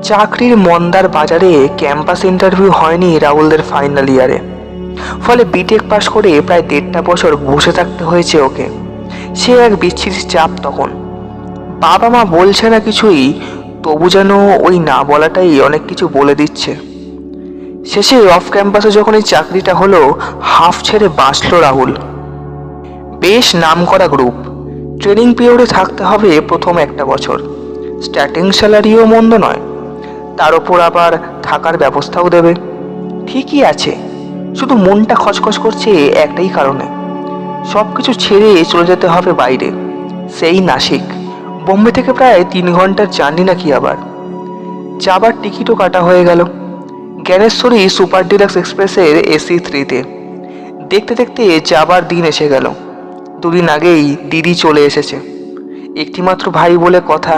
চাকরির মন্দার বাজারে ক্যাম্পাস ইন্টারভিউ হয়নি রাহুলদের ফাইনাল ইয়ারে। ফলে বিটেক পাশ করে প্রায় 1.5 বছর বসে থাকতে হয়েছে ওকে। সে এক বিচ্ছিরি চাপ তখন। বাবা মা বলছে না কিছুই, তবু যেন ওই না বলাটাই অনেক কিছু বলে দিচ্ছে। শেষে অফ ক্যাম্পাসে যখন এই চাকরিটা হলো, হাফ ছেড়ে বাঁচল রাহুল। বেশ নামকরা গ্রুপ, ট্রেনিং পিরিয়ডে থাকতে হবে প্রথম 1টা বছর, স্টার্টিং স্যালারিও মন্দ নয়, তার ওপর আবার থাকার ব্যবস্থাও দেবে। ঠিকই আছে, শুধু মনটা খচখচ করছে একটাই কারণে, সব কিছু ছেড়ে চলে যেতে হবে বাইরে, সেই নাসিক। বোম্বে থেকে প্রায় 3 ঘন্টার জার্নি নাকি আবার। যাবার টিকিটও কাটা হয়ে গেল, জ্ঞানেশ্বরী সুপার ডিলাক্স এক্সপ্রেসের AC 3-তে। দেখতে দেখতে যাবার দিন এসে গেল। 2 দিন আগেই দিদি চলে এসেছে। একটিমাত্র ভাই বলে কথা,